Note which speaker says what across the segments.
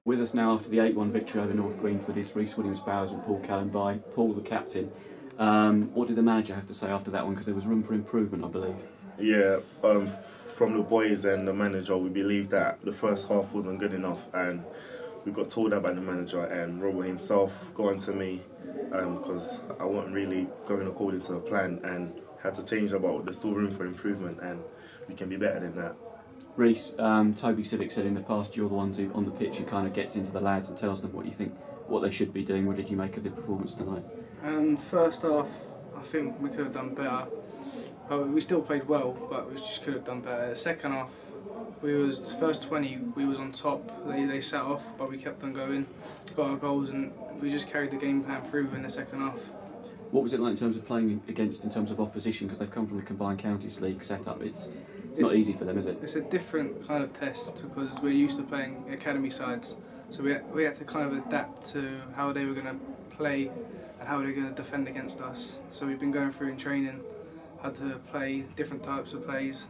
Speaker 1: With us now after the 8-1 victory over North Greenford is Reece Williams-Bowers and Paul Kalambayi. Paul, the captain. What did the manager have to say after that one? Because there was room for improvement, I believe.
Speaker 2: Yeah, from the boys and the manager, we believed that the first half wasn't good enough, and we got told that by the manager, and Robert himself got on to me because I wasn't really going according to the plan and had to change about there's still room for improvement and we can be better than that.
Speaker 1: Reece, Toby Civic said in the past you're the ones who on the pitch who kind of gets into the lads and tells them what you think, what they should be doing. What did you make of the performance tonight?
Speaker 3: First half, I think we could have done better, but we still played well, but we just could have done better. The second half, first 20, we was on top. They sat off, but we kept on going, got our goals, and we just carried the game plan through in the second half.
Speaker 1: What was it like in terms of playing against, in terms of opposition? Because they've come from the Combined Counties League setup. It's not easy for them, is it?
Speaker 3: It's a different kind of test because we're used to playing academy sides, so we had to kind of adapt to how they were going to play and how they were going to defend against us. So we've been going through in training, had to play different types of plays.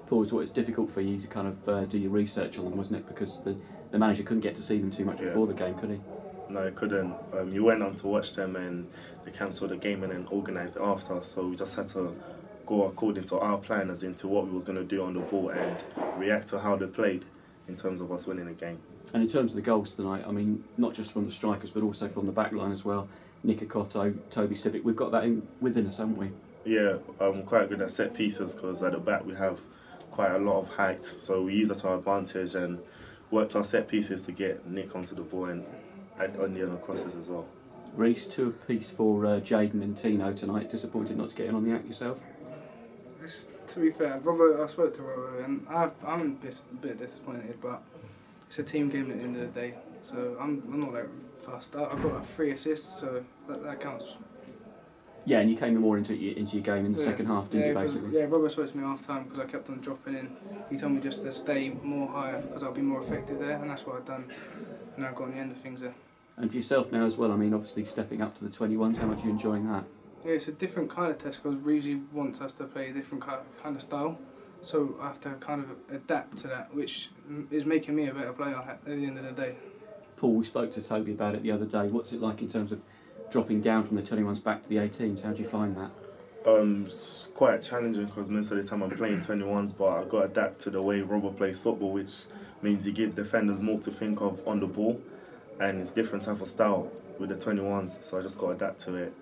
Speaker 1: Paul, so it's difficult for you to kind of do your research on them, wasn't it? Because the manager couldn't get to see them too much before the game, could he?
Speaker 2: No, he couldn't. You went on to watch them and they cancelled the game and then organised it after, so we just had to go according to our plan, as into what we was going to do on the ball and react to how they played in terms of us winning the game.
Speaker 1: And in terms of the goals tonight, I mean, not just from the strikers but also from the back line as well. Nick Akotto, Toby Civic, we've got that within us, haven't we?
Speaker 2: Yeah, I'm quite good at set pieces because at the back we have quite a lot of height, so we use that to our advantage and worked our set pieces to get Nick onto the ball and on the other crosses as well.
Speaker 1: Reece, 2 apiece for Jaden and Tino tonight. Disappointed not to get in on the act yourself?
Speaker 3: To be fair, Robert, I spoke to Robert and I'm a bit disappointed, but it's a team game at the end of the day, so I'm not that fussed. I've got like 3 assists, so that counts.
Speaker 1: Yeah, and you came more into your game in the second half, didn't you, basically?
Speaker 3: Yeah, Robert spoke to me half time because I kept on dropping in. He told me just to stay more higher because I'll be more effective there, and that's what I've done. And I've got on the end of things there.
Speaker 1: And for yourself now as well, I mean, obviously stepping up to the 21s, how much are you enjoying that?
Speaker 3: Yeah, it's a different kind of test because Reece wants us to play a different kind of style. So I have to kind of adapt to that, which is making me a better player at the end of the day.
Speaker 1: Paul, we spoke to Toby about it the other day. What's it like in terms of dropping down from the 21s back to the 18s? How do you find that?
Speaker 2: It's quite challenging because most of the time I'm playing 21s, but I've got to adapt to the way Robert plays football, which means he gives defenders more to think of on the ball, and it's different type of style with the 21s, so I just got to adapt to it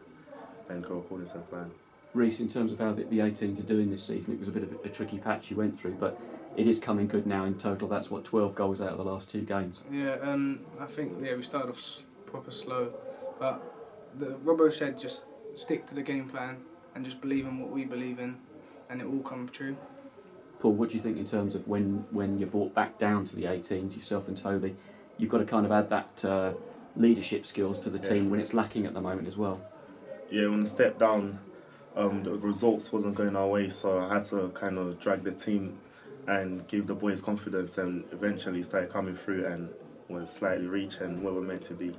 Speaker 2: and go according to the plan.
Speaker 1: Reece, in terms of how the 18s are doing this season, it was a bit of a tricky patch you went through, but it is coming good now in total. That's what, 12 goals out of the last 2 games?
Speaker 3: Yeah, I think we started off proper slow, but Robbo said just stick to the game plan and just believe in what we believe in, and it will come true.
Speaker 1: Paul, what do you think in terms of when you're brought back down to the 18s, yourself and Toby, you've got to kind of add that leadership skills to the team when it's lacking at the moment as well?
Speaker 2: Yeah, when I stepped down, the results wasn't going our way, so I had to kind of drag the team and give the boys confidence, and eventually started coming through and was slightly reaching where we're meant to be.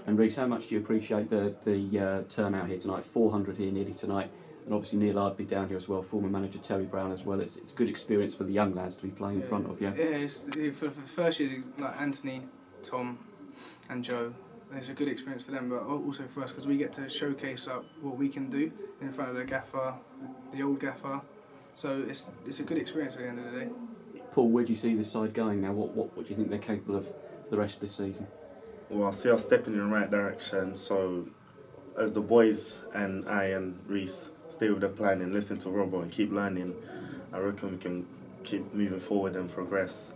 Speaker 1: And Reece, how much do you appreciate the turnout here tonight? 400 here nearly tonight, and obviously Neil Ardby down here as well, former manager Terry Brown as well. It's good experience for the young lads to be playing in front of you.
Speaker 3: Yeah, for the first year, like Anthony, Tom and Joe, it's a good experience for them, but also for us because we get to showcase what we can do in front of the gaffer, the old gaffer. So it's a good experience at the end of the day.
Speaker 1: Paul, where do you see this side going now? What do you think they're capable of for the rest of this season?
Speaker 2: Well, I see us stepping in the right direction, so as the boys and I and Reece stay with the plan and listen to Robbo and keep learning, I reckon we can keep moving forward and progress.